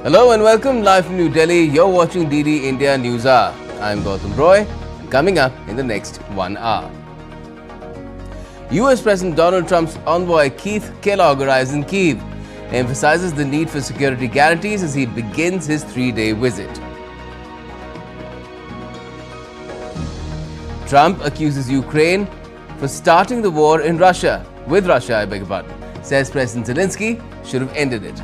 Hello and welcome live from New Delhi. You're watching DD India News Hour. I'm Gautam Roy. Coming up in the next 1 hour. US President Donald Trump's envoy Keith Kellogg arrives in Kyiv, emphasizes the need for security guarantees as he begins his 3-day visit. Trump accuses Ukraine for starting the war in Russia, says President Zelensky should have ended it.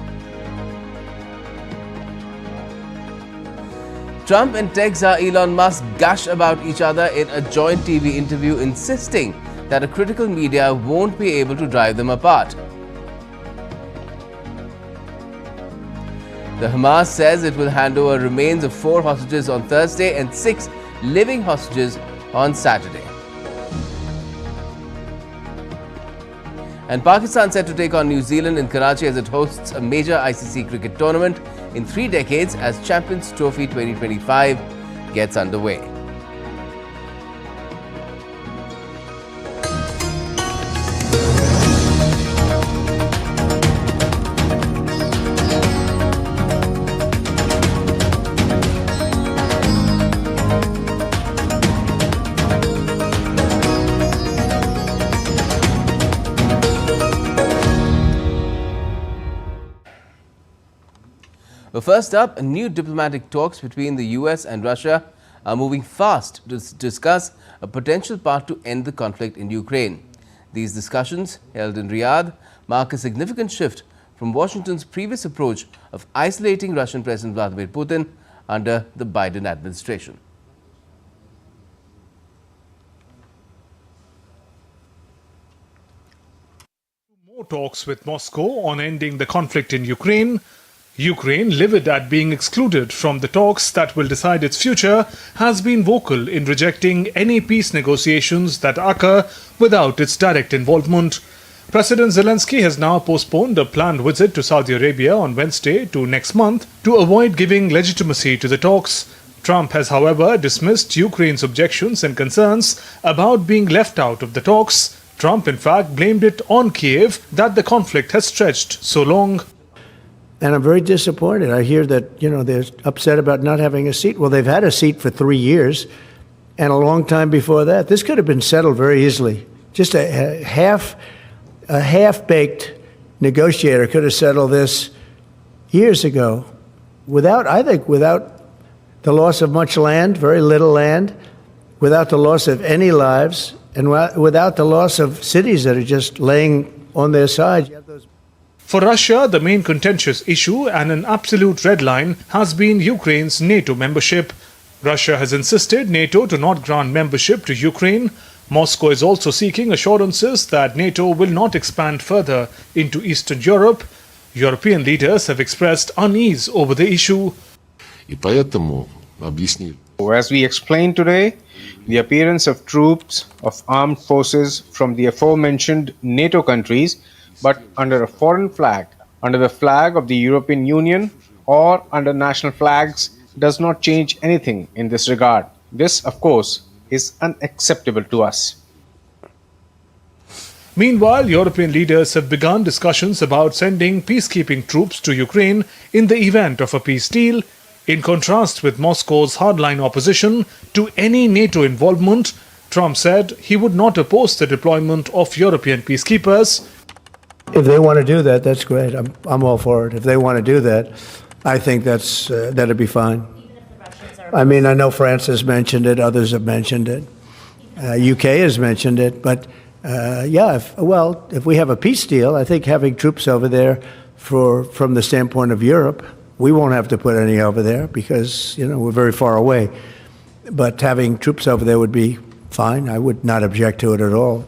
Trump and tech czar Elon Musk gush about each other in a joint TV interview, insisting that a critical media won't be able to drive them apart. The Hamas says it will hand over remains of 4 hostages on Thursday and 6 living hostages on Saturday. And Pakistan set to take on New Zealand in Karachi as it hosts a major ICC cricket tournament in 3 decades as Champions Trophy 2025 gets underway. But first up, new diplomatic talks between the US and Russia are moving fast to discuss a potential path to end the conflict in Ukraine. These discussions, held in Riyadh, mark a significant shift from Washington's previous approach of isolating Russian President Vladimir Putin under the Biden administration. More talks with Moscow on ending the conflict in Ukraine. Ukraine, livid at being excluded from the talks that will decide its future, has been vocal in rejecting any peace negotiations that occur without its direct involvement. President Zelensky has now postponed a planned visit to Saudi Arabia on Wednesday to next month to avoid giving legitimacy to the talks. Trump has, however, dismissed Ukraine's objections and concerns about being left out of the talks. Trump, in fact, blamed it on Kiev that the conflict has stretched so long. And I'm very disappointed. I hear that, they're upset about not having a seat. Well, they've had a seat for 3 years and a long time before that. This could have been settled very easily. Just a half-baked negotiator could have settled this years ago without the loss of much land, very little land, without the loss of any lives, and without the loss of cities that are just laying on their side. For Russia, the main contentious issue and an absolute red line has been Ukraine's NATO membership. Russia has insisted NATO to not grant membership to Ukraine. Moscow is also seeking assurances that NATO will not expand further into Eastern Europe. European leaders have expressed unease over the issue. As we explained today, the appearance of troops of armed forces from the aforementioned NATO countries, but under a foreign flag, under the flag of the European Union or under national flags, does not change anything in this regard. This, of course, is unacceptable to us. Meanwhile, European leaders have begun discussions about sending peacekeeping troops to Ukraine in the event of a peace deal. In contrast with Moscow's hardline opposition to any NATO involvement, Trump said he would not oppose the deployment of European peacekeepers. If they want to do that, that's great. I'm all for it. If they want to do that, I think that'd be fine. I mean, I know France has mentioned it. Others have mentioned it. UK has mentioned it. But if we have a peace deal, I think having troops over there from the standpoint of Europe, we won't have to put any over there because, we're very far away. But having troops over there would be fine. I would not object to it at all.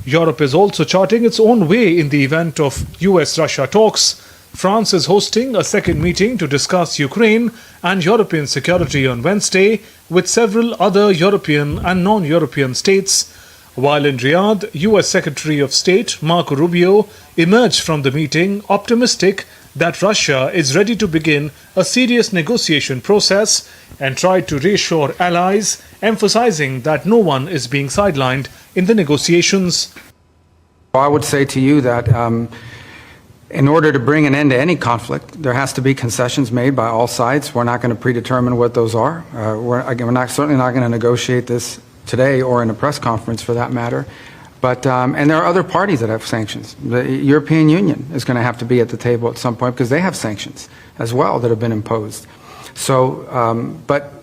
Europe is also charting its own way in the event of US-Russia talks. France is hosting a second meeting to discuss Ukraine and European security on Wednesday with several other European and non-European states. While in Riyadh, US Secretary of State Marco Rubio emerged from the meeting optimistic that Russia is ready to begin a serious negotiation process and tried to reassure allies, emphasizing that no one is being sidelined in the negotiations. I would say to you that In order to bring an end to any conflict, there has to be concessions made by all sides. We're not going to predetermine what those are. We're certainly not going to negotiate this today or in a press conference for that matter. But, and there are other parties that have sanctions. The European Union is going to have to be at the table at some point because they have sanctions as well that have been imposed. So, but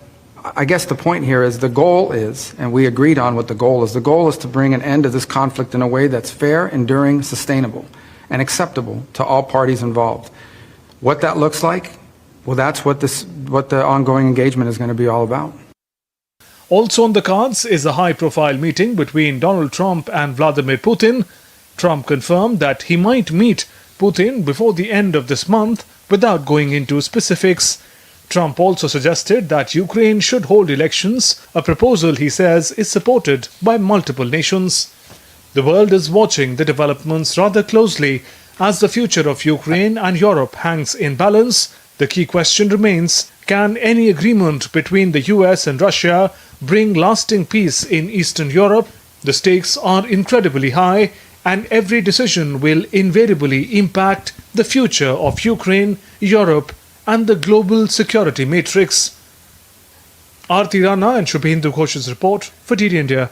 I guess the point here is the goal is, and we agreed on what the goal is to bring an end to this conflict in a way that's fair, enduring, sustainable, and acceptable to all parties involved. What that looks like, well, that's what the ongoing engagement is going to be all about. Also on the cards is a high-profile meeting between Donald Trump and Vladimir Putin. Trump confirmed that he might meet Putin before the end of this month without going into specifics. Trump also suggested that Ukraine should hold elections, a proposal he says is supported by multiple nations. The world is watching the developments rather closely. As the future of Ukraine and Europe hangs in balance, the key question remains, can any agreement between the US and Russia bring lasting peace in Eastern Europe? The stakes are incredibly high, and every decision will invariably impact the future of Ukraine, Europe, and the global security matrix. Aarti Rana and Shubhendu Ghosh's report for DD India.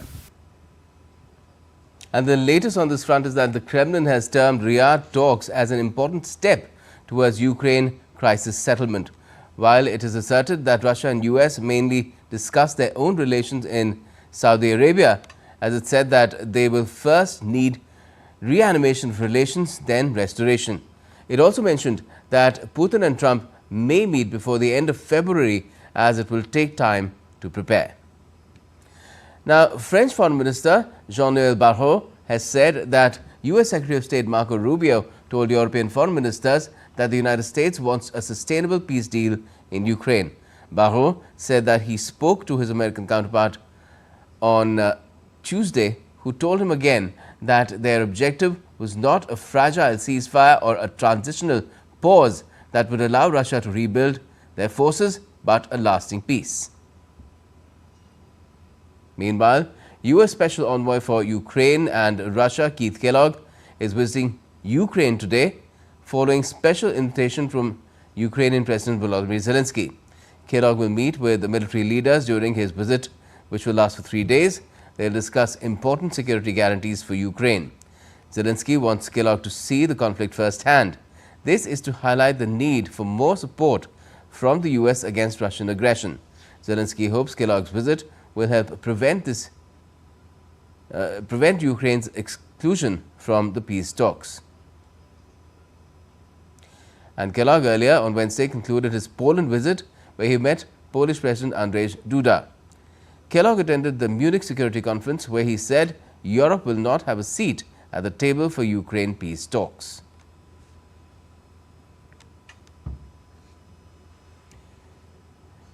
And the latest on this front is that the Kremlin has termed Riyadh talks as an important step towards Ukraine crisis settlement. While it is asserted that Russia and US mainly discuss their own relations in Saudi Arabia, as it said that they will first need reanimation of relations, then restoration. It also mentioned that Putin and Trump may meet before the end of February, as it will take time to prepare. Now, French Foreign Minister Jean-Noël Barrot has said that US Secretary of State Marco Rubio told European foreign ministers that the United States wants a sustainable peace deal in Ukraine. Barrot said that he spoke to his American counterpart on Tuesday, who told him again that their objective was not a fragile ceasefire or a transitional pause that would allow Russia to rebuild their forces, but a lasting peace. Meanwhile, US Special Envoy for Ukraine and Russia, Keith Kellogg, is visiting Ukraine today following special invitation from Ukrainian President Volodymyr Zelensky. Kellogg will meet with the military leaders during his visit, which will last for 3 days. They'll discuss important security guarantees for Ukraine. Zelensky wants Kellogg to see the conflict firsthand. This is to highlight the need for more support from the US against Russian aggression. Zelensky hopes Kellogg's visit will help prevent Ukraine's exclusion from the peace talks. And Kellogg earlier on Wednesday concluded his Poland visit, where he met Polish President Andrzej Duda. Kellogg attended the Munich Security Conference, where he said Europe will not have a seat at the table for Ukraine peace talks.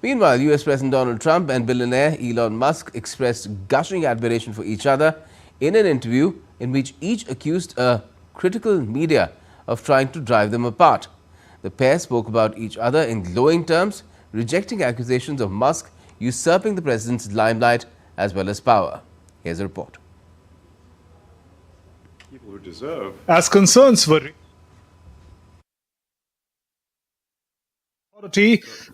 Meanwhile, US President Donald Trump and billionaire Elon Musk expressed gushing admiration for each other in an interview in which each accused a critical media of trying to drive them apart. The pair spoke about each other in glowing terms, rejecting accusations of Musk usurping the president's limelight as well as power. Here's a report. People who deserve. As concerns were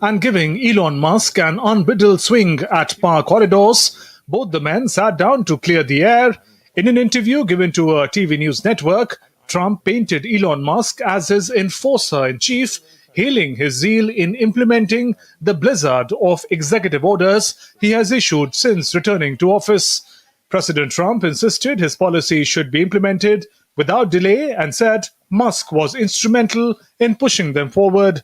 and giving Elon Musk an unbridled swing at power corridors, both the men sat down to clear the air. In an interview given to a TV news network, Trump painted Elon Musk as his enforcer-in-chief, hailing his zeal in implementing the blizzard of executive orders he has issued since returning to office. President Trump insisted his policy should be implemented without delay and said Musk was instrumental in pushing them forward.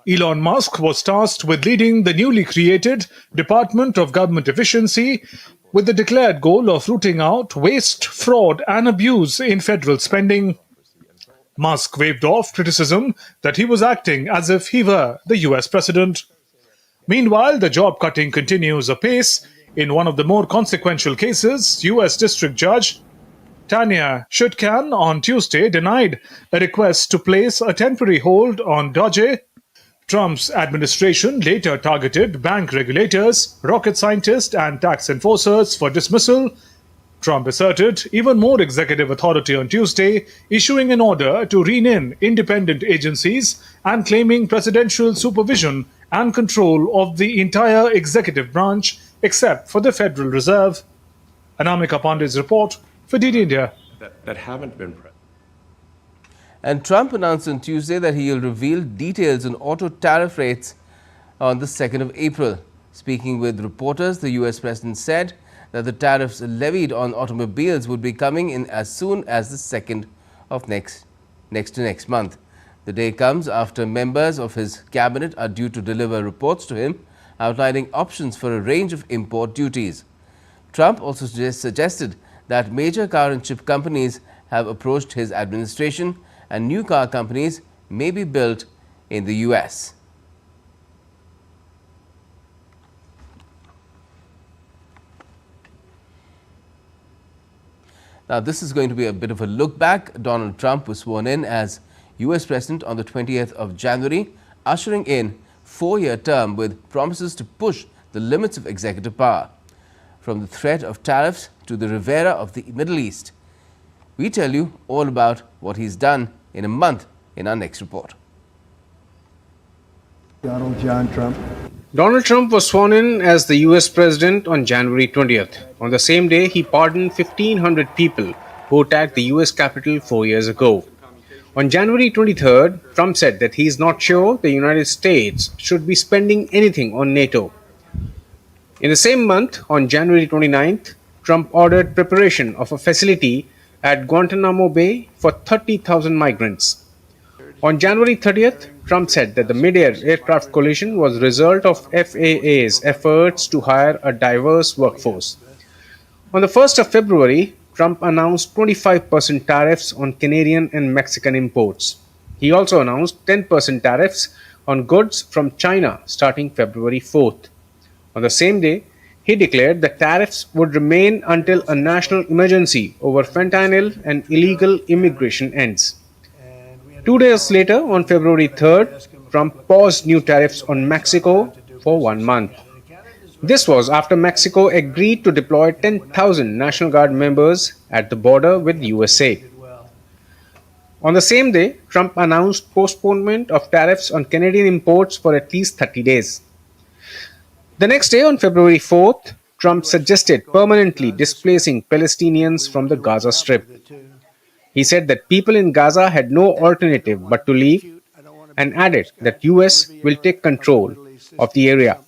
Elon Musk was tasked with leading the newly created Department of Government Efficiency with the declared goal of rooting out waste, fraud and abuse in federal spending. Musk waved off criticism that he was acting as if he were the US president. Meanwhile, the job cutting continues apace. In one of the more consequential cases, US District Judge Tanya Chutkan on Tuesday denied a request to place a temporary hold on Doge. Trump's administration later targeted bank regulators, rocket scientists and tax enforcers for dismissal. Trump asserted even more executive authority on Tuesday, issuing an order to rein in independent agencies and claiming presidential supervision and control of the entire executive branch except for the Federal Reserve. Anamika Pandey's report for DD India. That haven't been present. And Trump announced on Tuesday that he will reveal details on auto tariff rates on the 2nd of April. Speaking with reporters, the US President said that the tariffs levied on automobiles would be coming in as soon as the 2nd of next month. The day comes after members of his cabinet are due to deliver reports to him outlining options for a range of import duties. Trump also suggested that major car and chip companies have approached his administration and new car companies may be built in the US. Now, this is going to be a bit of a look back. Donald Trump was sworn in as US President on the 20th of January, ushering in a 4-year term with promises to push the limits of executive power. From the threat of tariffs to the Rivera of the Middle East. We tell you all about what he's done in a month in our next report. Donald John Trump. Donald Trump was sworn in as the US President on January 20th. On the same day, he pardoned 1,500 people who attacked the US Capitol 4 years ago. On January 23rd, Trump said that he is not sure the United States should be spending anything on NATO. In the same month, on January 29th, Trump ordered preparation of a facility at Guantanamo Bay for 30,000 migrants. On January 30th, Trump said that the mid-air aircraft collision was a result of FAA's efforts to hire a diverse workforce. On the 1st of February, Trump announced 25% tariffs on Canadian and Mexican imports. He also announced 10% tariffs on goods from China starting February 4th. On the same day, he declared that tariffs would remain until a national emergency over fentanyl and illegal immigration ends. 2 days later, on February 3rd, Trump paused new tariffs on Mexico for 1 month. This was after Mexico agreed to deploy 10,000 National Guard members at the border with USA. On the same day, Trump announced postponement of tariffs on Canadian imports for at least 30 days. The next day, on February 4th, Trump suggested permanently displacing Palestinians from the Gaza Strip. He said that people in Gaza had no alternative but to leave and added that US will take control of the area.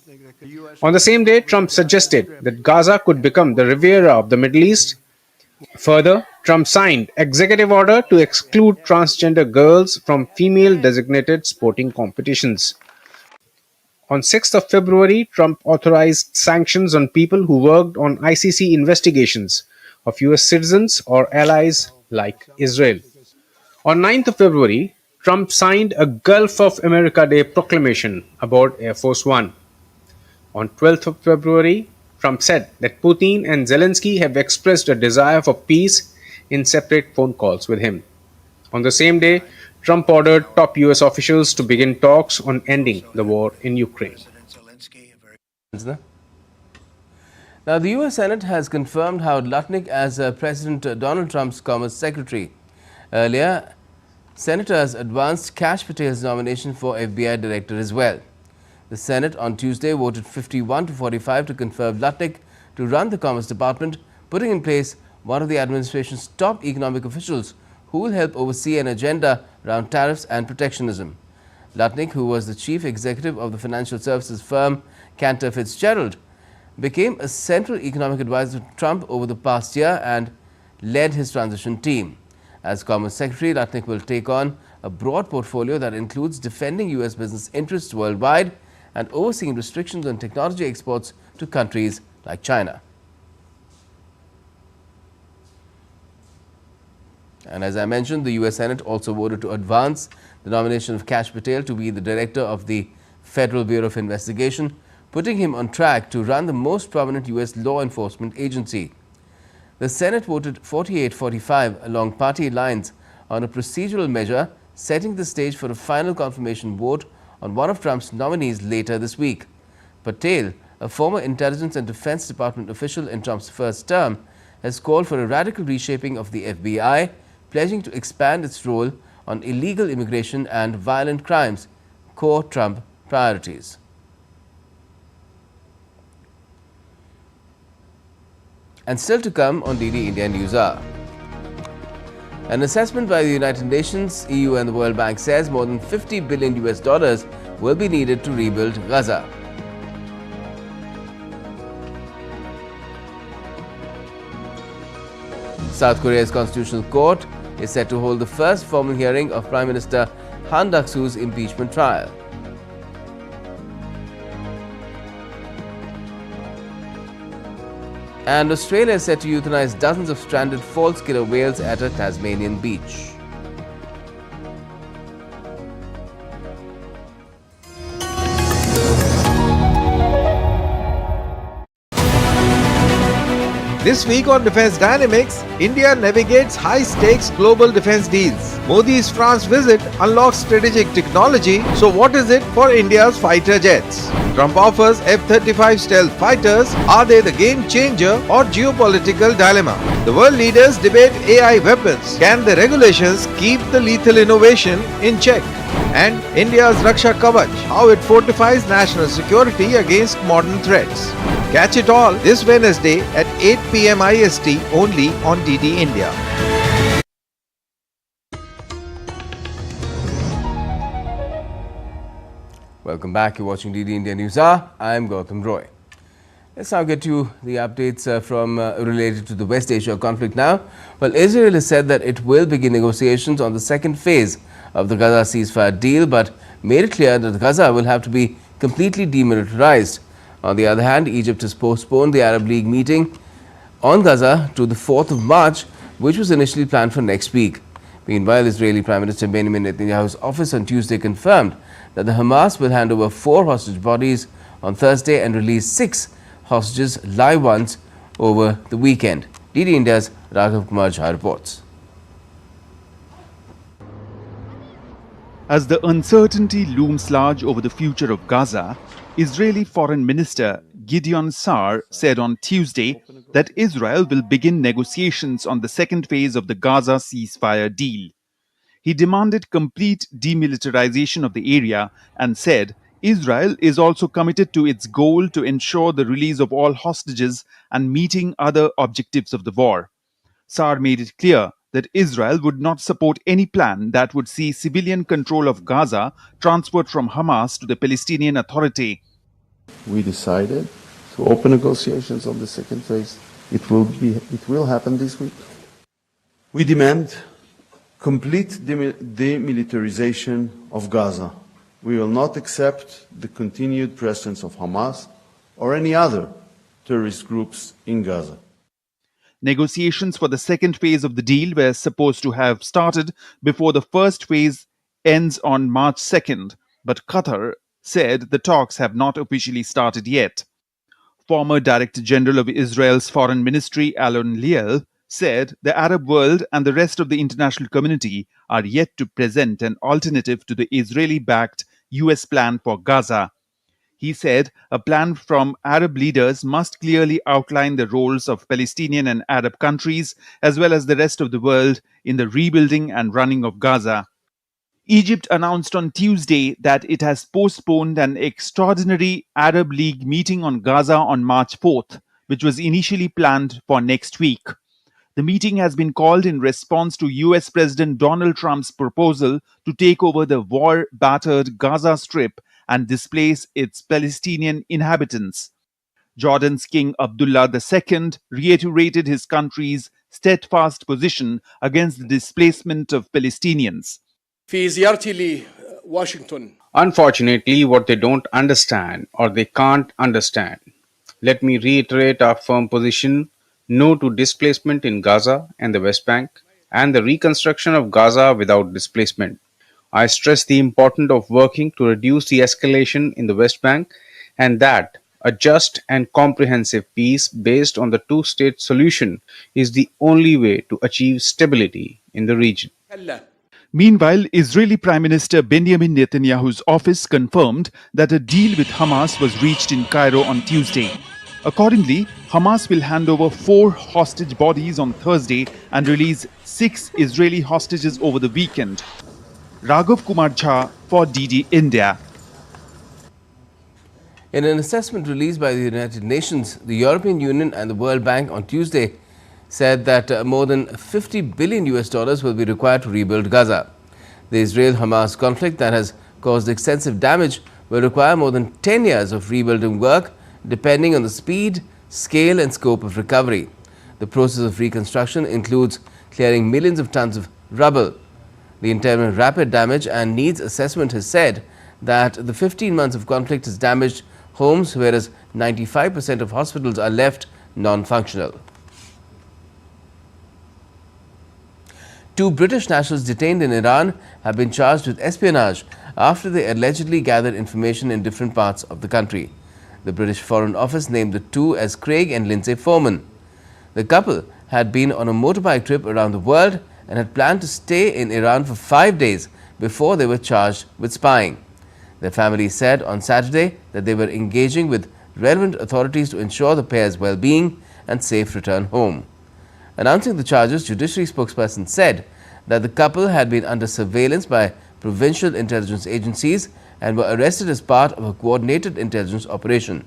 On the same day, Trump suggested that Gaza could become the Riviera of the Middle East. Further, Trump signed executive order to exclude transgender girls from female-designated sporting competitions. On 6th of February, Trump authorized sanctions on people who worked on ICC investigations of US citizens or allies like Israel. On 9th of February, Trump signed a Gulf of America Day proclamation aboard Air Force One. On 12th of February, Trump said that Putin and Zelensky have expressed a desire for peace in separate phone calls with him. On the same day, Trump ordered top US officials to begin talks on ending the war in Ukraine. Now, the US Senate has confirmed Howard Lutnick as President Donald Trump's Commerce Secretary. Earlier, Senators advanced Kash Patel's nomination for FBI Director as well. The Senate on Tuesday voted 51 to 45 to confirm Lutnick to run the Commerce Department, putting in place one of the administration's top economic officials who will help oversee an agenda around tariffs and protectionism. Lutnick, who was the chief executive of the financial services firm Cantor Fitzgerald, became a central economic advisor to Trump over the past year and led his transition team. As Commerce Secretary, Lutnick will take on a broad portfolio that includes defending US business interests worldwide and overseeing restrictions on technology exports to countries like China. And as I mentioned, the US Senate also voted to advance the nomination of Kash Patel to be the director of the Federal Bureau of Investigation, putting him on track to run the most prominent US law enforcement agency. The Senate voted 48-45 along party lines on a procedural measure, setting the stage for a final confirmation vote on one of Trump's nominees later this week. Patel, a former Intelligence and Defense Department official in Trump's first term, has called for a radical reshaping of the FBI, pledging to expand its role on illegal immigration and violent crimes, core Trump priorities. And still to come on DD India News Hour. An assessment by the United Nations, EU and the World Bank says more than $50 billion will be needed to rebuild Gaza. South Korea's Constitutional Court is set to hold the first formal hearing of Prime Minister Han Duck-soo's impeachment trial. And Australia is set to euthanize dozens of stranded false killer whales at a Tasmanian beach. This week on Defence Dynamics, India navigates high-stakes global defence deals. Modi's France visit unlocks strategic technology, so what is it for India's fighter jets? Trump offers F-35 stealth fighters. Are they the game changer or geopolitical dilemma? The world leaders debate AI weapons. Can the regulations keep the lethal innovation in check? And India's Raksha Kavach, how it fortifies national security against modern threats. Catch it all this Wednesday at 8 p.m. IST only on DD India. Welcome back. You're watching DD India News Hour. I'm Gautam Roy. Let's now get to the updates related to the West Asia conflict now. Well, Israel has said that it will begin negotiations on the second phase of the Gaza ceasefire deal, but made it clear that Gaza will have to be completely demilitarized. On the other hand, Egypt has postponed the Arab League meeting on Gaza to the 4th of March, which was initially planned for next week. Meanwhile, Israeli Prime Minister Benjamin Netanyahu's office on Tuesday confirmed that the Hamas will hand over 4 hostage bodies on Thursday and release 6 hostages live ones over the weekend. DD India's Raghav Kumar Jha reports. As the uncertainty looms large over the future of Gaza, Israeli Foreign Minister Gideon Sa'ar said on Tuesday that Israel will begin negotiations on the second phase of the Gaza ceasefire deal. He demanded complete demilitarization of the area and said Israel is also committed to its goal to ensure the release of all hostages and meeting other objectives of the war. Sa'ar made it clear that Israel would not support any plan that would see civilian control of Gaza transferred from Hamas to the Palestinian Authority. We decided to open negotiations on the second phase. It will happen this week. We demand complete demilitarization of Gaza. We will not accept the continued presence of Hamas or any other terrorist groups in Gaza. Negotiations for the second phase of the deal were supposed to have started before the first phase ends on March 2nd, but Qatar said the talks have not officially started yet. Former Director General of Israel's Foreign Ministry, Alon Liel, said the Arab world and the rest of the international community are yet to present an alternative to the Israeli-backed US plan for Gaza. He said a plan from Arab leaders must clearly outline the roles of Palestinian and Arab countries as well as the rest of the world in the rebuilding and running of Gaza. Egypt announced on Tuesday that it has postponed an extraordinary Arab League meeting on Gaza on March 4th, which was initially planned for next week. The meeting has been called in response to US President Donald Trump's proposal to take over the war-battered Gaza Strip and displace its Palestinian inhabitants. Jordan's King Abdullah II reiterated his country's steadfast position against the displacement of Palestinians. Unfortunately, what they don't understand or they can't understand. Let me reiterate our firm position: no to displacement in Gaza and the West Bank, and the reconstruction of Gaza without displacement. I stress the importance of working to reduce the escalation in the West Bank, and that a just and comprehensive peace based on the two-state solution is the only way to achieve stability in the region. Meanwhile, Israeli Prime Minister Benjamin Netanyahu's office confirmed that a deal with Hamas was reached in Cairo on Tuesday. Accordingly, Hamas will hand over 4 hostage bodies on Thursday and release 6 Israeli hostages over the weekend. Raghav Kumar Jha for DD India. In an assessment released by the United Nations, the European Union and the World Bank on Tuesday said that more than $50 billion will be required to rebuild Gaza. The Israel-Hamas conflict that has caused extensive damage will require more than 10 years of rebuilding work, depending on the speed, scale and scope of recovery. The process of reconstruction includes clearing millions of tons of rubble. The Internal Rapid Damage and Needs Assessment has said that the 15 months of conflict has damaged homes, whereas 95% of hospitals are left non-functional. 2 British nationals detained in Iran have been charged with espionage after they allegedly gathered information in different parts of the country. The British Foreign Office named the two as Craig and Lindsay Foreman. The couple had been on a motorbike trip around the world and had planned to stay in Iran for 5 days before they were charged with spying. Their family said on Saturday that they were engaging with relevant authorities to ensure the pair's well-being and safe return home. Announcing the charges, Judiciary spokesperson said that the couple had been under surveillance by provincial intelligence agencies and were arrested as part of a coordinated intelligence operation.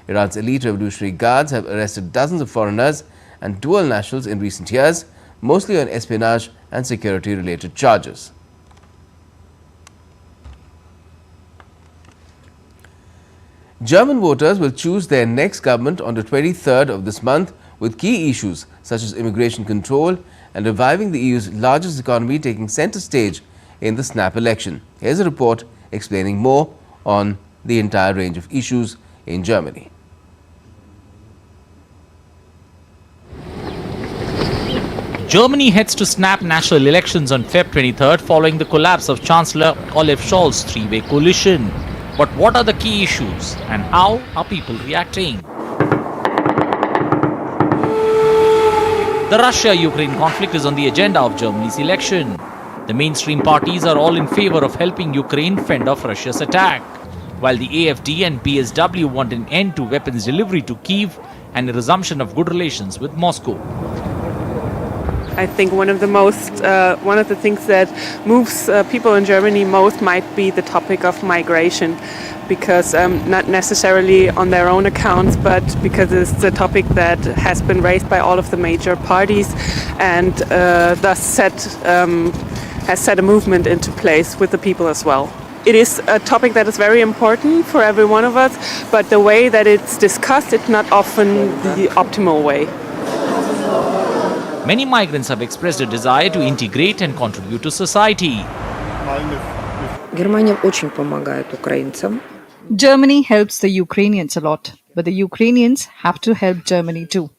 Iran's elite revolutionary guards have arrested dozens of foreigners and dual nationals in recent years, mostly on espionage and security-related charges. German voters will choose their next government on the 23rd of this month, with key issues such as immigration control and reviving the EU's largest economy taking centre stage in the snap election. Here's a report explaining more on the entire range of issues in Germany. Germany heads to snap national elections on Feb 23rd following the collapse of Chancellor Olaf Scholz's three-way coalition. But what are the key issues and how are people reacting? The Russia-Ukraine conflict is on the agenda of Germany's election. The mainstream parties are all in favor of helping Ukraine fend off Russia's attack, while the AfD and PSW want an end to weapons delivery to Kyiv and a resumption of good relations with Moscow. I think one of the things that moves people in Germany most might be the topic of migration, because not necessarily on their own accounts, but because it's a topic that has been raised by all of the major parties and thus has set a movement into place with the people as well. It is a topic that is very important for every one of us, but the way that it's discussed, it's not often the optimal way. Many migrants have expressed a desire to integrate and contribute to society. Германия очень помогает украинцам. Germany helps the Ukrainians a lot, but the Ukrainians have to help Germany too.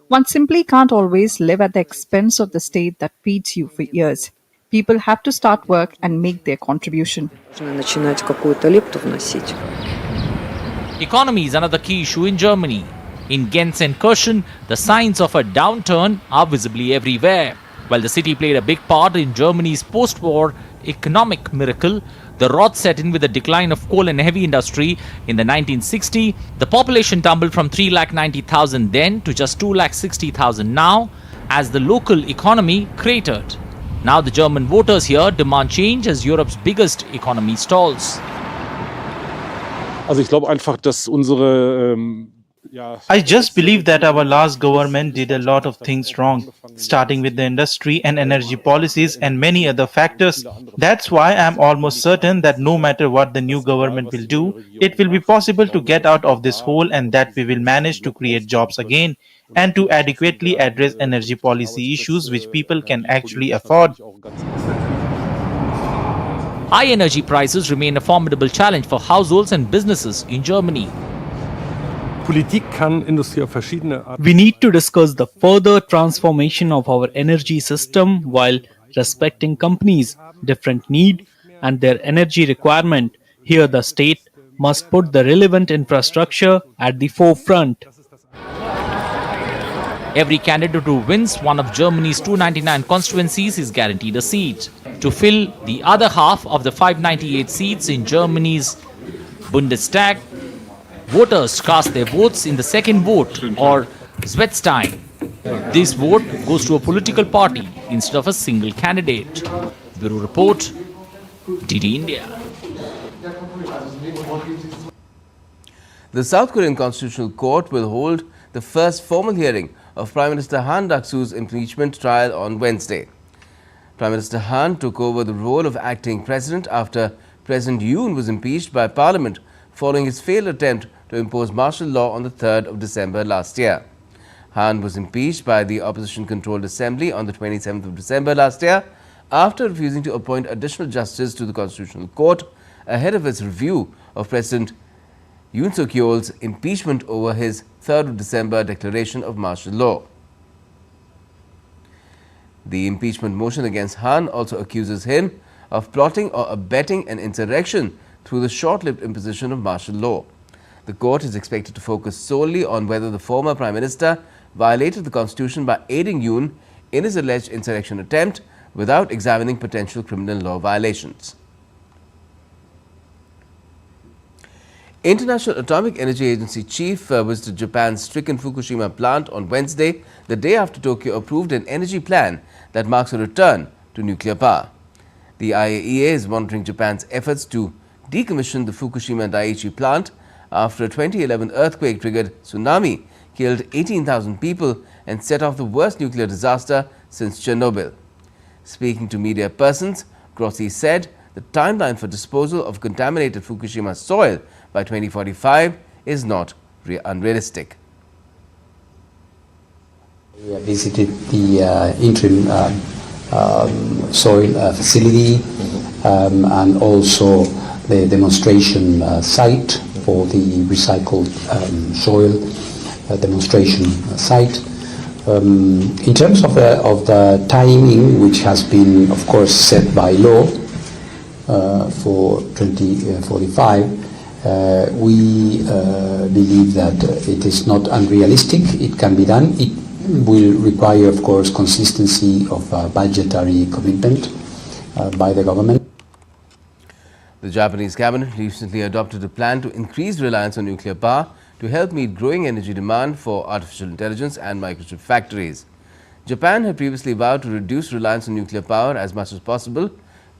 One simply can't always live at the expense of the state that feeds you for years. People have to start work and make their contribution. Начинать какую-то лепту вносить. Economy is another key issue in Germany. In Gelsenkirchen, the signs of a downturn are visibly everywhere. While the city played a big part in Germany's post-war economic miracle, the rot set in with the decline of coal and heavy industry in the 1960s. The population tumbled from 390,000 then to just 260,000 now, as the local economy cratered. Now the German voters here demand change as Europe's biggest economy stalls. Also ich glaube einfach, dass unsere I just believe that our last government did a lot of things wrong, starting with the industry and energy policies and many other factors. That's why I'm almost certain that no matter what the new government will do, it will be possible to get out of this hole and that we will manage to create jobs again and to adequately address energy policy issues which people can actually afford. High energy prices remain a formidable challenge for households and businesses in Germany. We need to discuss the further transformation of our energy system while respecting companies' different need and their energy requirement. Here the state must put the relevant infrastructure at the forefront. Every candidate who wins one of Germany's 299 constituencies is guaranteed a seat. To fill the other half of the 598 seats in Germany's Bundestag, Voters cast their votes in the second vote or Zweitstimme. This vote goes to a political party instead of a single candidate. Bureau Report, DD India. The South Korean Constitutional Court will hold the first formal hearing of Prime Minister Han Duck-soo's impeachment trial on Wednesday. Prime Minister Han took over the role of acting president after President Yoon was impeached by Parliament following his failed attempt to impose martial law on the 3rd of December last year. Han was impeached by the opposition-controlled Assembly on the 27th of December last year after refusing to appoint additional justices to the Constitutional Court ahead of its review of President Yoon Suk-yeol's impeachment over his 3rd of December declaration of martial law. The impeachment motion against Han also accuses him of plotting or abetting an insurrection through the short-lived imposition of martial law. The court is expected to focus solely on whether the former Prime Minister violated the Constitution by aiding Yoon in his alleged insurrection attempt without examining potential criminal law violations. International Atomic Energy Agency chief visited Japan's stricken Fukushima plant on Wednesday, the day after Tokyo approved an energy plan that marks a return to nuclear power. The IAEA is monitoring Japan's efforts to decommission the Fukushima Daiichi plant after a 2011 earthquake triggered tsunami, killed 18,000 people and set off the worst nuclear disaster since Chernobyl. Speaking to media persons, Grossi said the timeline for disposal of contaminated Fukushima soil by 2045 is not unrealistic. We have visited the interim soil facility and also the demonstration site for the recycled soil demonstration site. In terms of the timing, which has been, of course, set by law for 2045, we believe that it is not unrealistic. It can be done. It will require, of course, consistency of budgetary commitment by the government. The Japanese cabinet recently adopted a plan to increase reliance on nuclear power to help meet growing energy demand for artificial intelligence and microchip factories. Japan had previously vowed to reduce reliance on nuclear power as much as possible,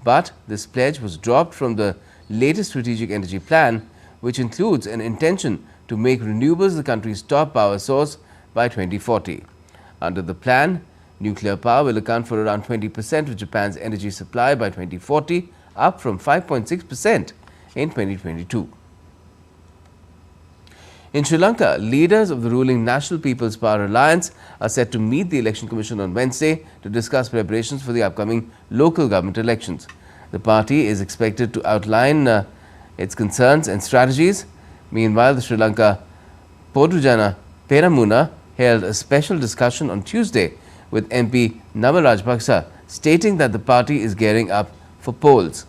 but this pledge was dropped from the latest strategic energy plan, which includes an intention to make renewables the country's top power source by 2040. Under the plan, nuclear power will account for around 20% of Japan's energy supply by 2040, up from 5.6% in 2022. In Sri Lanka, leaders of the ruling National People's Power Alliance are set to meet the Election Commission on Wednesday to discuss preparations for the upcoming local government elections. The party is expected to outline its concerns and strategies. Meanwhile, the Sri Lanka Podujana Peramuna held a special discussion on Tuesday with MP Nama Rajapaksa, stating that the party is gearing up for polls.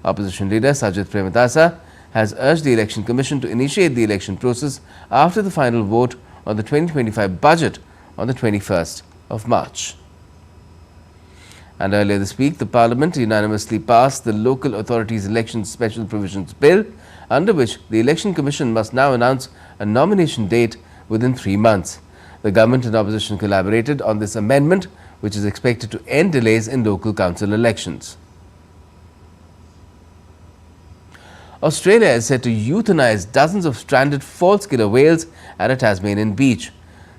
Opposition leader Sajith Premadasa has urged the Election Commission to initiate the election process after the final vote on the 2025 budget on the 21st of March. And earlier this week, the Parliament unanimously passed the Local Authorities Elections Special Provisions Bill, under which the Election Commission must now announce a nomination date within 3 months. The government and opposition collaborated on this amendment, which is expected to end delays in local council elections. Australia is set to euthanize dozens of stranded false killer whales at a Tasmanian beach.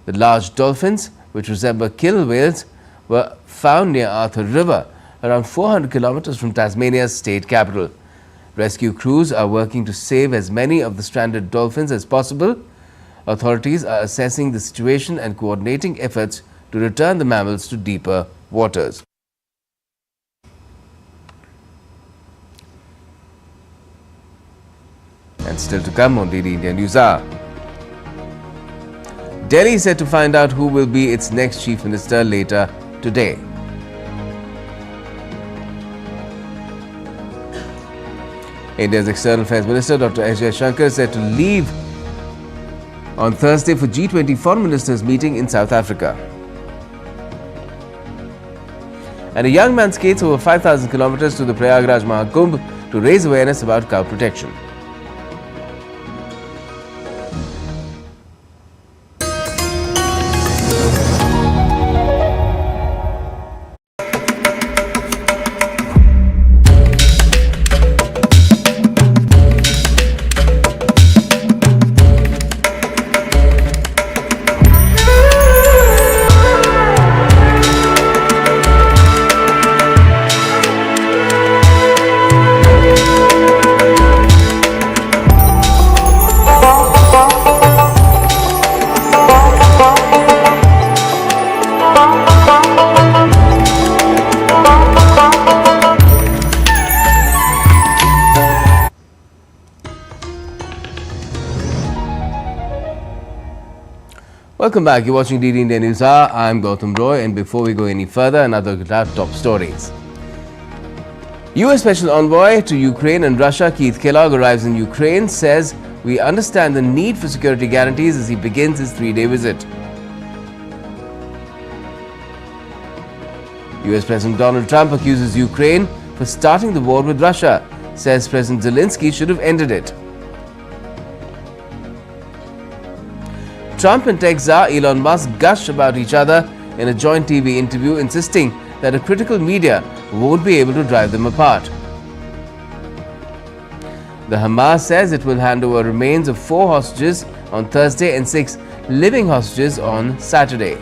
The large dolphins, which resemble killer whales, were found near Arthur River, around 400 kilometers from Tasmania's state capital. Rescue crews are working to save as many of the stranded dolphins as possible. Authorities are assessing the situation and coordinating efforts to return the mammals to deeper waters. And still to come on DD India News Hour. Delhi is set to find out who will be its next chief minister later today. India's External Affairs Minister Dr. S. Jaishankar is set to leave on Thursday for G20 foreign ministers meeting in South Africa. And a young man skates over 5,000 kilometers to the Prayagraj Mahakumbh to raise awareness about cow protection. Welcome back. You're watching DD India News Hour. I'm Gautam Roy, and before we go any further, another top stories. U.S. Special Envoy to Ukraine and Russia Keith Kellogg arrives in Ukraine, says we understand the need for security guarantees as he begins his 3-day visit. U.S. President Donald Trump accuses Ukraine for starting the war with Russia, says President Zelensky should have ended it. Trump and tech czar Elon Musk gush about each other in a joint TV interview, insisting that a critical media won't be able to drive them apart. The Hamas says it will hand over remains of 4 hostages on Thursday and 6 living hostages on Saturday.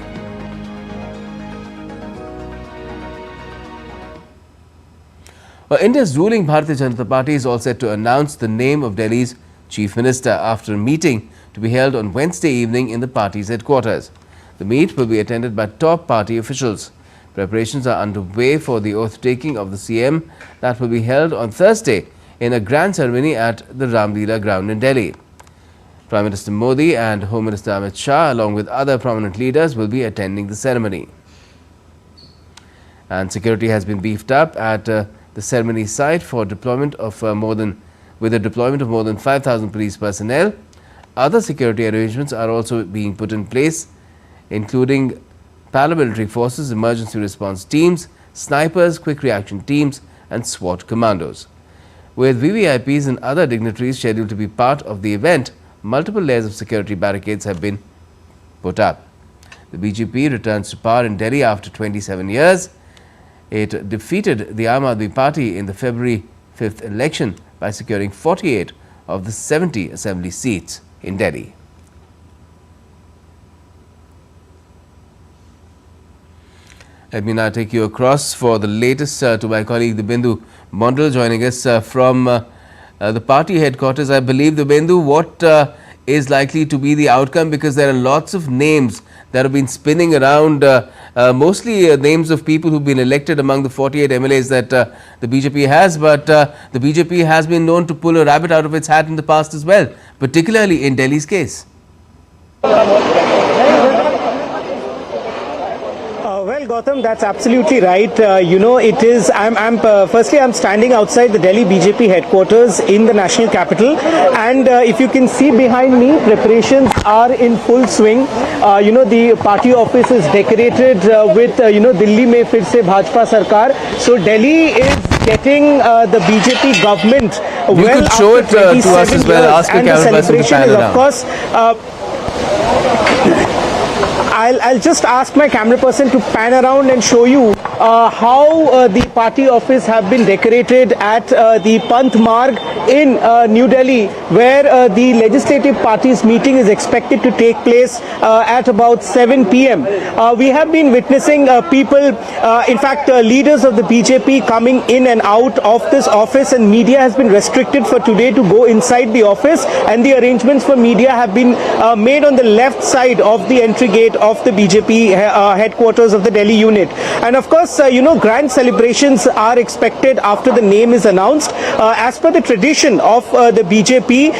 Well, India's ruling Bharatiya Janata Party is all set to announce the name of Delhi's Chief Minister after a meeting to be held on Wednesday evening in the party's headquarters. The meet will be attended by top party officials. Preparations are underway for the oath-taking of the CM that will be held on Thursday in a grand ceremony at the Ramlila ground in Delhi. Prime Minister Modi and Home Minister Amit Shah, along with other prominent leaders, will be attending the ceremony. And security has been beefed up at the ceremony site for deployment of more than 5,000 police personnel. Other security arrangements are also being put in place, including paramilitary forces, emergency response teams, snipers, quick reaction teams and SWAT commandos. With VVIPs and other dignitaries scheduled to be part of the event, multiple layers of security barricades have been put up. The BJP returns to power in Delhi after 27 years. It defeated the Aam Aadmi Party in the February 5th election by securing 48 of the 70 assembly seats in Delhi. Let me now take you across for the latest to my colleague Dibyendu Mondal, joining us from the party headquarters. I believe, Dibyendu, what is likely to be the outcome, because there are lots of names that have been spinning around, mostly names of people who've been elected among the 48 MLAs that the BJP has, but the BJP has been known to pull a rabbit out of its hat in the past as well, particularly in Delhi's case. Well, Gautam, that's absolutely right. It is. Firstly, I'm standing outside the Delhi BJP headquarters in the national capital, and if you can see behind me, preparations are in full swing. The party office is decorated with Delhi mein fir se Bhajpa Sarkar. So Delhi is getting the BJP government. You well could show it to us as well. Ask your camera person to pan around. Of course. I'll just ask my camera person to pan around and show you how the party office have been decorated at the Pant Marg in New Delhi, where the legislative party's meeting is expected to take place at about 7 p.m. We have been witnessing people, in fact, leaders of the BJP coming in and out of this office, and media has been restricted for today to go inside the office, and the arrangements for media have been made on the left side of the entry gate of the BJP headquarters of the Delhi unit. And of course, grand celebrations are expected after the name is announced. As per the tradition of the BJP,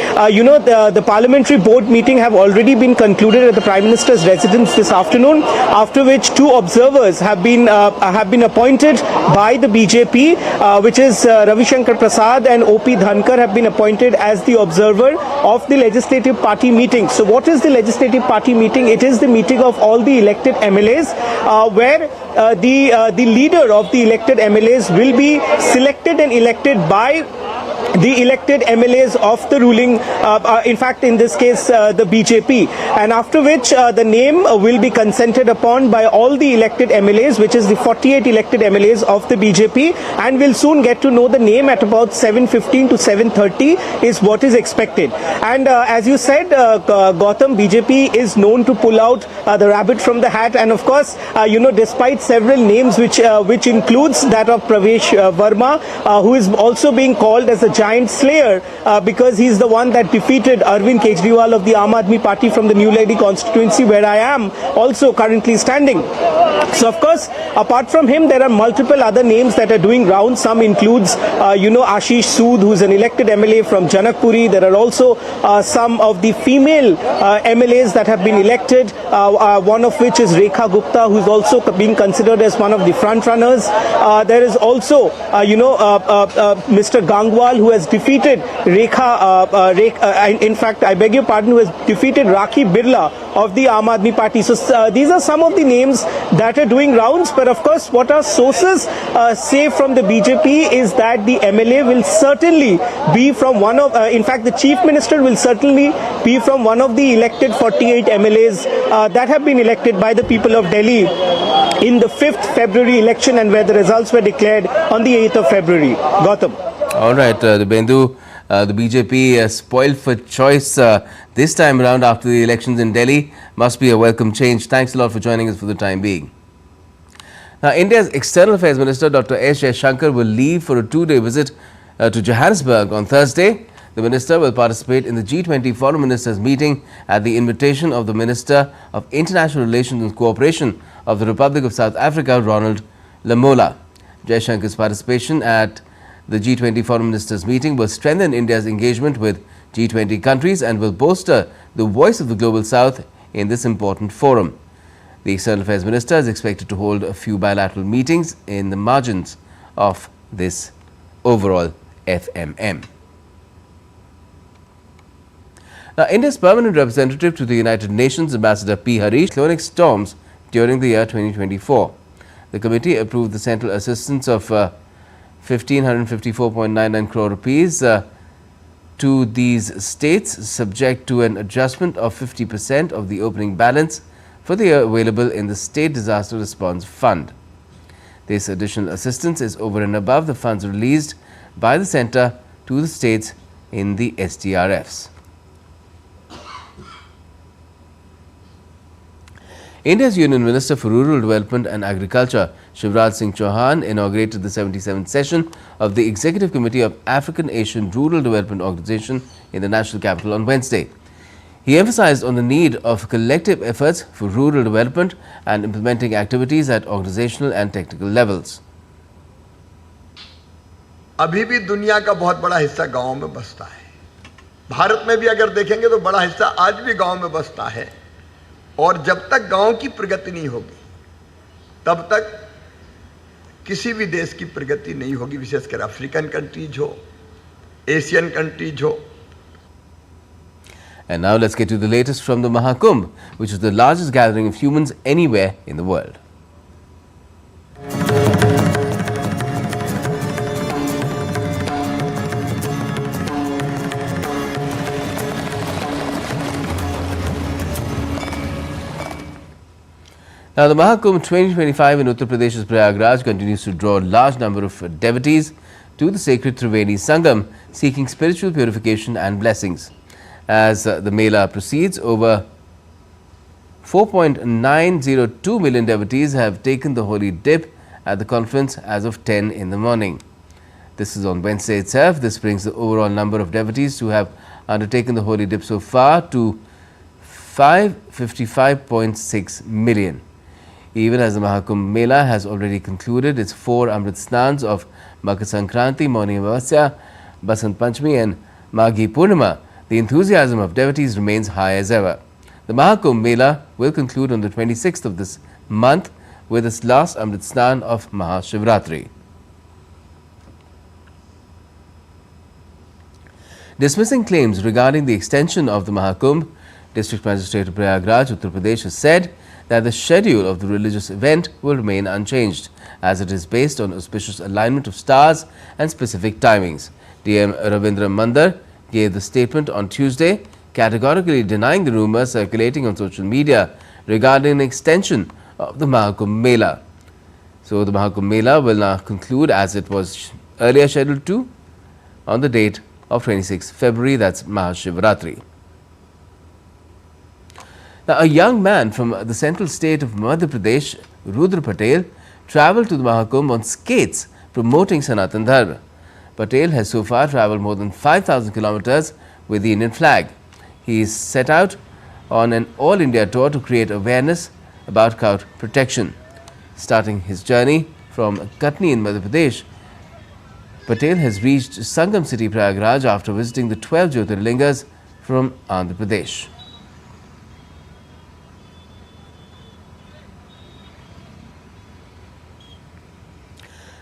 the parliamentary board meeting have already been concluded at the Prime Minister's residence this afternoon, after which 2 observers have been appointed by the BJP, which is Ravi Shankar Prasad and O.P. Dhankar have been appointed as the observer of the legislative party meeting. So what is the legislative party meeting? It is the meeting of all the elected MLAs, where the leader of the elected MLAs will be selected and elected by the elected MLAs of the ruling, in fact in this case the BJP, and after which the name will be consented upon by all the elected MLAs, which is the 48 elected MLAs of the BJP, and we'll soon get to know the name at about 7:15 to 7:30 is what is expected. And as you said, Gautam, BJP is known to pull out the rabbit from the hat, and of course despite several names which includes that of Pravesh Verma, who is also being called as a giant slayer because he's the one that defeated Arvind Kejriwal of the Aam Aadmi Party from the New Delhi constituency, where I am also currently standing. So of course, apart from him, there are multiple other names that are doing rounds. Some includes, Ashish Sood, who's an elected MLA from Janakpuri. There are also some of the female MLAs that have been elected, one of which is Rekha Gupta, who's also being considered as one of the front runners. There is also, Mr. Gangwal, who has defeated in fact, I beg your pardon, who has defeated Rakhi Birla of the Aam Aadmi Party. So these are some of the names that are doing rounds. But of course, what our sources say from the BJP is that the MLA will certainly be from one of, in fact, the Chief Minister will certainly be from one of the elected 48 MLAs that have been elected by the people of Delhi in the 5th February election, and where the results were declared on the 8th of February. Gautam. All right, the Bendu, the BJP spoiled for choice this time around after the elections in Delhi. Must be a welcome change. Thanks a lot for joining us for the time being. Now, India's External Affairs Minister Dr. S. Jaishankar will leave for a 2-day visit to Johannesburg on Thursday. The minister will participate in the G20 Foreign Ministers meeting at the invitation of the Minister of International Relations and Cooperation of the Republic of South Africa, Ronald Lamola. Jaishankar's participation at the G20 Foreign Ministers meeting will strengthen India's engagement with G20 countries and will bolster the voice of the Global South in this important forum. The External Affairs Minister is expected to hold a few bilateral meetings in the margins of this overall FMM. Now, India's permanent representative to the United Nations, Ambassador P. Harish, cyclonic storms during the year 2024. The committee approved the central assistance of 1,554.99 crore rupees to these states, subject to an adjustment of 50% of the opening balance for the year available in the State Disaster Response Fund. This additional assistance is over and above the funds released by the centre to the states in the SDRFs. India's Union Minister for Rural Development and Agriculture, Shivraj Singh Chauhan, inaugurated the 77th session of the Executive Committee of African Asian Rural Development Organization in the national capital on Wednesday. He emphasized on the need of collective efforts for rural development and implementing activities at organizational and technical levels. अभी भी दुनिया का बहुत बड़ा हिस्सा गांव में बसता है। भारत में भी अगर देखेंगे तो बड़ा हिस्सा आज भी गांव में बसता है, और जब तक गांव की प्रगति नहीं होगी तब तक किसी भी देश की प्रगति नहीं होगी, विशेषकर अफ्रीकन कंट्रीज हो, एशियन कंट्रीज हो. And now let's get to the latest from the Mahakumbh, which is the largest gathering of humans anywhere in the world. Now, the Mahakumbh 2025 in Uttar Pradesh's Prayagraj continues to draw a large number of devotees to the sacred Triveni Sangam, seeking spiritual purification and blessings. As the Mela proceeds, over 4.902 million devotees have taken the holy dip at the conference as of 10 in the morning. This is on Wednesday itself. This brings the overall number of devotees who have undertaken the holy dip so far to 555.6 million. Even as the Mahakumbh Mela has already concluded its 4 Amrit Snans of Makar Sankranti, Mauni Amavasya, Basant Panchami and Maghi Purnima, the enthusiasm of devotees remains high as ever. The Mahakumbh Mela will conclude on the 26th of this month with its last Amrit Snan of Mahashivratri. Dismissing claims regarding the extension of the Mahakumbh, District Magistrate of Prayagraj, Uttar Pradesh has said that the schedule of the religious event will remain unchanged, as it is based on auspicious alignment of stars and specific timings. DM Ravindra Mandar gave the statement on Tuesday, categorically denying the rumours circulating on social media regarding an extension of the Mahakumbh Mela. So, the Mahakumbh Mela will now conclude as it was earlier scheduled to on the date of 26 February, that's Mahashivratri. Now, a young man from the central state of Madhya Pradesh, Rudra Patel, travelled to the Mahakumbh on skates promoting Sanatan Dharma. Patel has so far travelled more than 5,000 kilometres with the Indian flag. He is set out on an all-India tour to create awareness about cow protection. Starting his journey from Katni in Madhya Pradesh, Patel has reached Sangam city Prayagraj after visiting the 12 Jyotirlingas from Andhra Pradesh.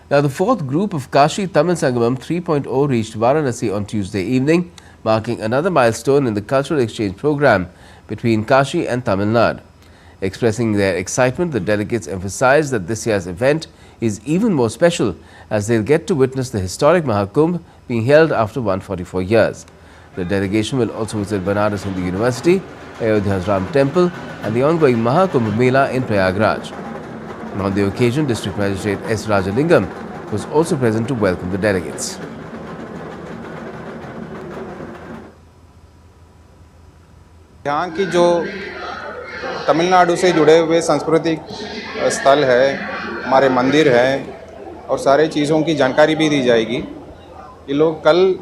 Now, the fourth group of Kashi Tamil Sangamam 3.0 reached Varanasi on Tuesday evening, marking another milestone in the cultural exchange program between Kashi and Tamil Nadu. Expressing their excitement, the delegates emphasized that this year's event is even more special as they'll get to witness the historic Mahakumbh being held after 144 years. The delegation will also visit Banaras Hindu University, Ayodhya's Ram Temple and the ongoing Mahakumbh Mela in Prayagraj. On the occasion, District Magistrate S. Rajalingam was also present to welcome the delegates. यहाँ की जो तमिलनाडु से जुड़े हुए सांस्कृतिक स्थल है, हमारे मंदिर हैं और सारे चीज़ों की जानकारी भी दी जाएगी। ये लोग कल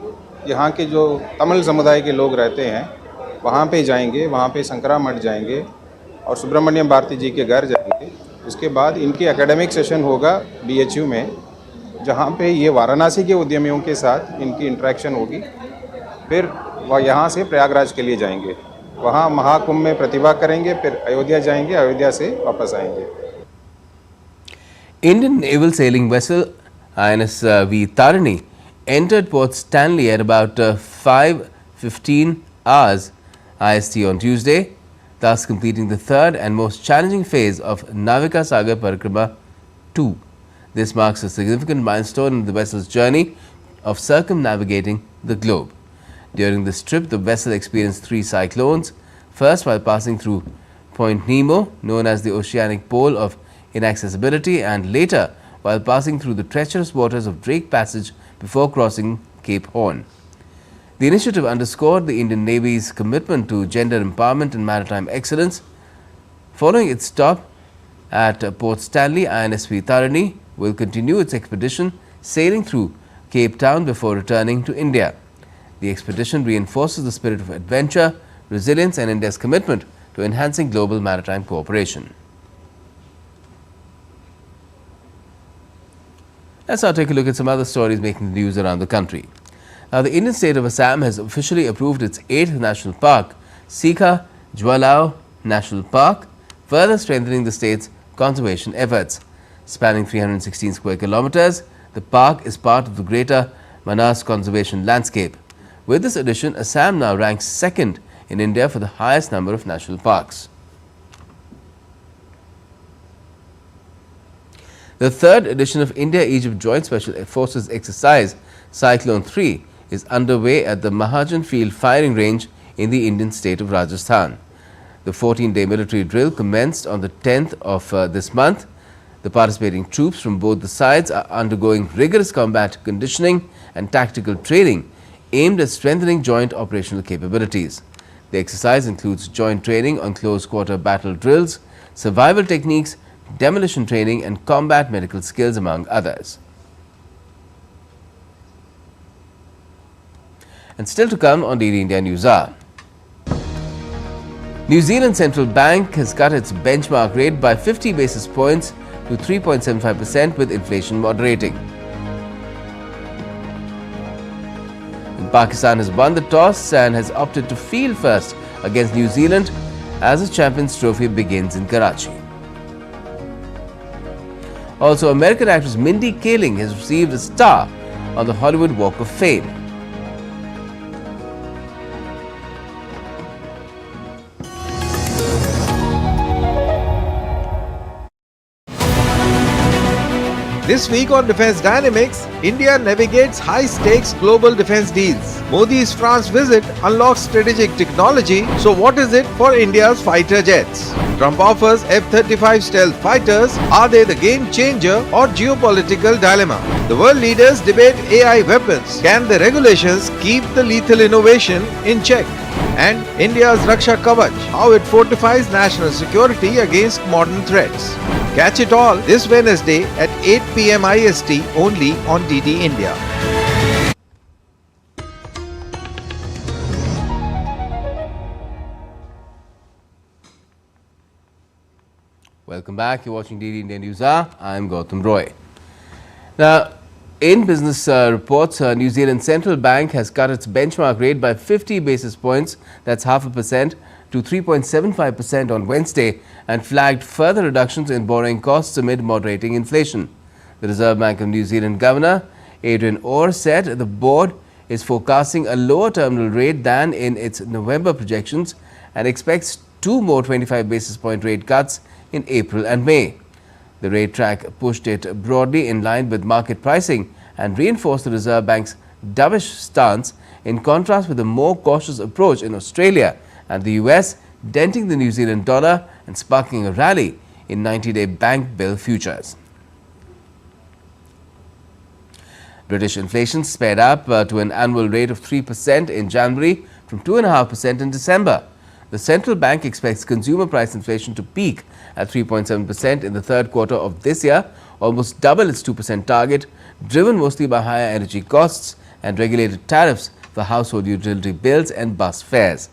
यहाँ के जो तमिल समुदाय के लोग रहते हैं वहाँ पे जाएंगे, वहाँ पे शंकरा मठ जाएंगे और सुब्रमण्यम भारती जी के घर जाएंगे। उसके बाद इनकी एकेडमिक सेशन होगा BHU में, जहाँ पे ये वाराणसी के उद्यमियों के साथ इनकी इंटरेक्शन होगी। फिर वह यहाँ से प्रयागराज के लिए जाएंगे, वहाँ महाकुंभ में प्रतिभा करेंगे, फिर अयोध्या जाएंगे, अयोध्या से वापस आएंगे। Indian naval sailing vessel INS V Tarini entered Port Stanley at about 5:15 hours IST on Tuesday, thus completing the third and most challenging phase of Navika Sagar Parikrama 2. This marks a significant milestone in the vessel's journey of circumnavigating the globe. During this trip, the vessel experienced 3 cyclones, first while passing through Point Nemo, known as the oceanic pole of inaccessibility, and later while passing through the treacherous waters of Drake Passage before crossing Cape Horn. The initiative underscored the Indian Navy's commitment to gender empowerment and maritime excellence. Following its stop at Port Stanley, INS V Tarini will continue its expedition sailing through Cape Town before returning to India. The expedition reinforces the spirit of adventure, resilience and India's commitment to enhancing global maritime cooperation. Let's now take a look at some other stories making the news around the country. Now, the Indian state of Assam has officially approved its 8th national park, Sikha Jwalao National Park, further strengthening the state's conservation efforts. Spanning 316 square kilometers, the park is part of the greater Manas conservation landscape. With this addition, Assam now ranks 2nd in India for the highest number of national parks. The 3rd edition of India-Egypt Joint Special Forces exercise, Cyclone 3, is underway at the Mahajan Field firing range in the Indian state of Rajasthan. The 14-day military drill commenced on the 10th of this month. The participating troops from both the sides are undergoing rigorous combat conditioning and tactical training aimed at strengthening joint operational capabilities. The exercise includes joint training on close-quarter battle drills, survival techniques, demolition training and combat medical skills, among others. And still to come on DD India News Hour. New Zealand Central Bank has cut its benchmark rate by 50 basis points to 3.75% with inflation moderating. And Pakistan has won the toss and has opted to field first against New Zealand as the Champions Trophy begins in Karachi. Also, American actress Mindy Kaling has received a star on the Hollywood Walk of Fame. This week on Defense Dynamics, India navigates high-stakes global defense deals. Modi's France visit unlocks strategic technology, so what is it for India's fighter jets? Trump offers F-35 stealth fighters, are they the game changer or geopolitical dilemma? The world leaders debate AI weapons, can the regulations keep the lethal innovation in check? And India's Raksha Kavach, how it fortifies national security against modern threats. Catch it all this Wednesday at 8 p.m. IST only on DD India. Welcome back. You're watching DD India News Hour. I'm Gautam Roy. Now, in business reports, New Zealand Central Bank has cut its benchmark rate by 50 basis points, that's 0.5%, to 3.75% on Wednesday, and flagged further reductions in borrowing costs amid moderating inflation. The Reserve Bank of New Zealand Governor Adrian Orr said the board is forecasting a lower terminal rate than in its November projections and expects 2 more 25 basis point rate cuts in April and May. The rate track pushed it broadly in line with market pricing and reinforced the Reserve Bank's dovish stance, in contrast with a more cautious approach in Australia and the US, denting the New Zealand dollar and sparking a rally in 90-day bank bill futures. British inflation sped up to an annual rate of 3% in January from 2.5% in December. The central bank expects consumer price inflation to peak at 3.7% in the third quarter of this year, almost double its 2% target, driven mostly by higher energy costs and regulated tariffs for household utility bills and bus fares.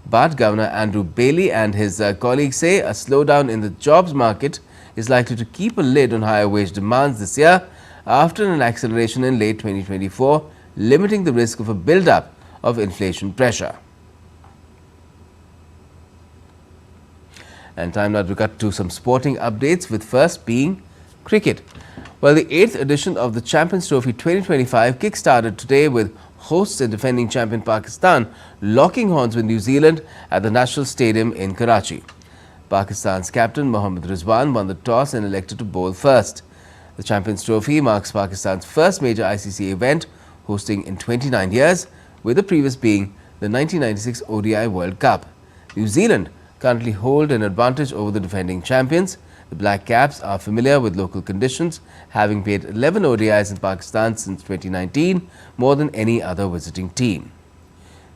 But Governor Andrew Bailey and his colleagues say a slowdown in the jobs market is likely to keep a lid on higher wage demands this year after an acceleration in late 2024, limiting the risk of a build-up of inflation pressure. And time now to cut to some sporting updates, with first being cricket. Well, the 8th edition of the Champions Trophy 2025 kick-started today with hosts and defending champion Pakistan locking horns with New Zealand at the National Stadium in Karachi. Pakistan's captain Mohammad Rizwan won the toss and elected to bowl first. The Champions Trophy marks Pakistan's first major ICC event, hosting in 29 years, with the previous being the 1996 ODI World Cup. New Zealand currently hold an advantage over the defending champions. The Black Caps are familiar with local conditions, having played 11 ODIs in Pakistan since 2019, more than any other visiting team.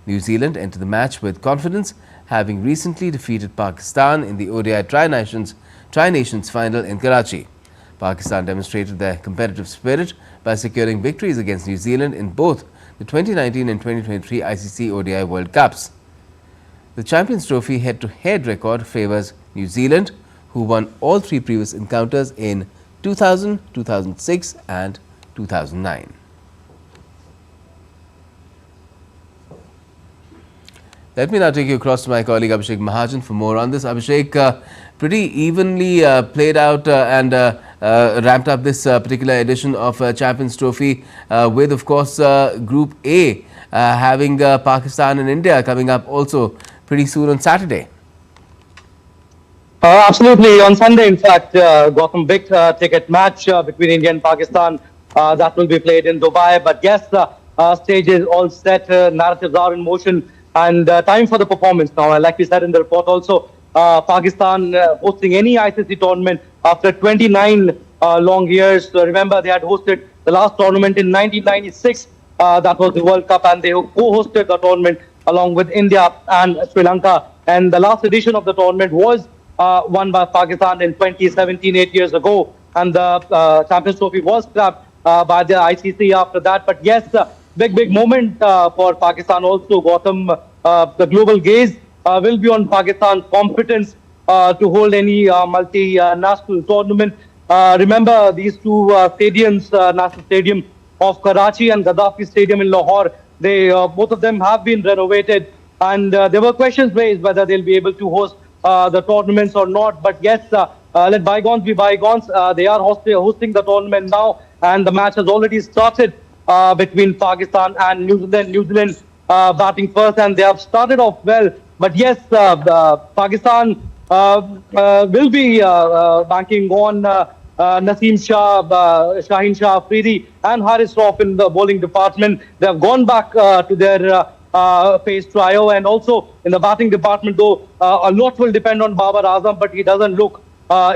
New Zealand entered the match with confidence, having recently defeated Pakistan in the ODI Tri-Nations final in Karachi. Pakistan demonstrated their competitive spirit by securing victories against New Zealand in both the 2019 and 2023 ICC ODI World Cups. The Champions Trophy head-to-head record favours New Zealand, who won all 3 previous encounters in 2000, 2006 and 2009. Let me now take you across to my colleague Abhishek Mahajan for more on this. Abhishek, pretty evenly played out and ramped up this particular edition of Champions Trophy with, of course, Group A having Pakistan and India coming up also pretty soon on Saturday. Absolutely. On Sunday, in fact, Gautam, big ticket match between India and Pakistan that will be played in Dubai. But yes, stage is all set, narratives are in motion, and time for the performance now. Like we said in the report also, Pakistan hosting any ICC tournament after 29 long years. Remember, they had hosted the last tournament in 1996. That was the World Cup, and they co-hosted the tournament along with India and Sri Lanka. And the last edition of the tournament was won by Pakistan in 2017, 8 years ago. And the Champions Trophy was scrapped by the ICC after that. But yes, big moment for Pakistan also, Gautam. The global gaze will be on Pakistan's competence to hold any multinational tournament. Remember, these two stadiums, National Stadium of Karachi and Gaddafi Stadium in Lahore, they both of them have been renovated, and there were questions raised whether they'll be able to host the tournaments or not. But yes, let bygones be bygones. They are hosting the tournament now, and the match has already started between Pakistan and New Zealand. New Zealand batting first, and they have started off well. But yes, Pakistan will be banking on Naseem Shah, Shaheen Shah Afridi and Haris Rauf in the bowling department. They have gone back to their pace trio, and also in the batting department, though a lot will depend on Babar Azam, but he doesn't look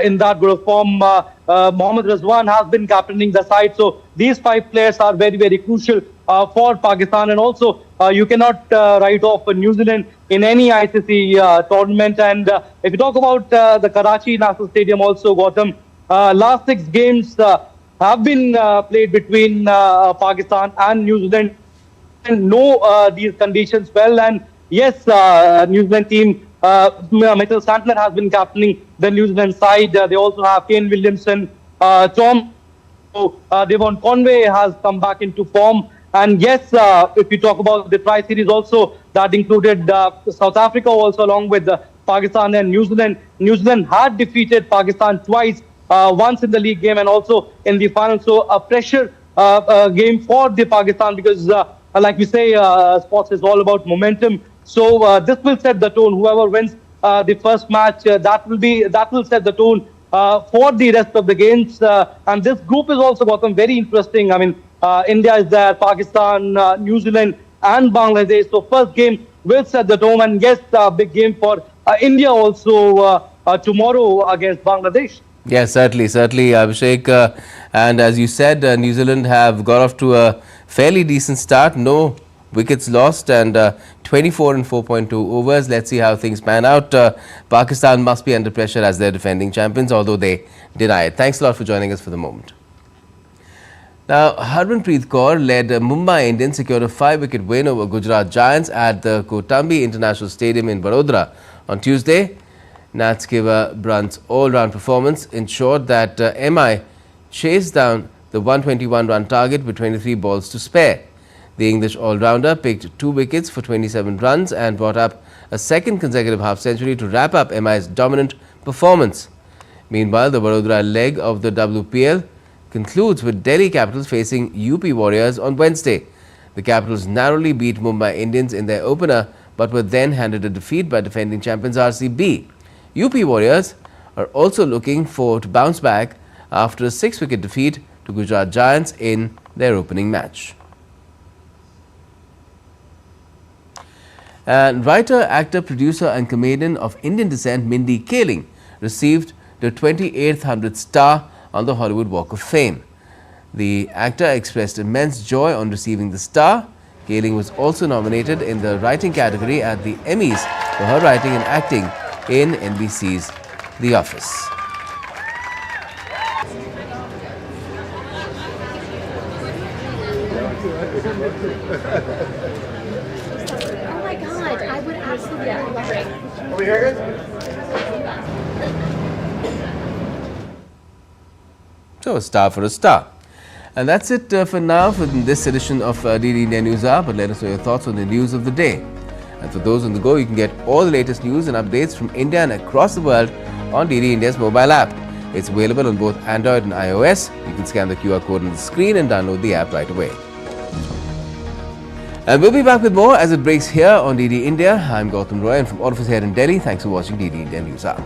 in that good of form. Mohammad Rizwan has been captaining the side, so these 5 players are very crucial for Pakistan. And also you cannot write off New Zealand in any ICC tournament. And if you talk about the Karachi National Stadium also, Gautam, last 6 games have been played between Pakistan and New Zealand, and know these conditions well. And yes, New Zealand team Mitchell Santner has been captaining the New Zealand side. They also have Kane Williamson, Tom. Devon Conway has come back into form. And yes, if you talk about the Tri-Series also, that included South Africa also along with Pakistan and New Zealand. New Zealand had defeated Pakistan twice, once in the league game and also in the final. So a pressure game for the Pakistan because, like we say, sports is all about momentum. So this will set the tone. Whoever wins the first match, that will set the tone for the rest of the games. And this group is also gotten very interesting. I mean, India is there, Pakistan, New Zealand and Bangladesh. So first game will set the tone, and yes, big game for India also tomorrow against Bangladesh. Yes, certainly, Abhishek. And as you said, New Zealand have got off to a fairly decent start. No wickets lost and 24 and 4.2 overs. Let's see how things pan out. Pakistan must be under pressure as their defending champions, although they deny it. Thanks a lot for joining us for the moment. Now, Harmanpreet Kaur led Mumbai Indians secured a 5-wicket win over Gujarat Giants at the Kotambi International Stadium in Vadodara on Tuesday. Natskiva Brunt's all-round performance ensured that MI chased down the 121-run target with 23 balls to spare. The English all-rounder picked 2 wickets for 27 runs and brought up a second consecutive half-century to wrap up MI's dominant performance. Meanwhile, the Vadodara leg of the WPL concludes with Delhi Capitals facing UP Warriors on Wednesday. The Capitals narrowly beat Mumbai Indians in their opener but were then handed a defeat by defending champions RCB. UP Warriors are also looking to bounce back after a 6-wicket defeat to Gujarat Giants in their opening match. And writer, actor, producer and comedian of Indian descent Mindy Kaling received the 2800th star on the Hollywood Walk of Fame. The actor expressed immense joy on receiving the star. Kaling was also nominated in the writing category at the Emmys for her writing and acting in NBC's The Office. Oh my God, I would absolutely love it. Over here, guys. So, a star for a star. And that's it for now for this edition of DD India News Hour. But let us know your thoughts on the news of the day. And for those on the go, you can get all the latest news and updates from India and across the world on DD India's mobile app. It's available on both Android and iOS. You can scan the QR code on the screen and download the app right away. And we'll be back with more as it breaks here on DD India. I'm Gautam Roy, and from all of us here in Delhi, thanks for watching DD India News Hour.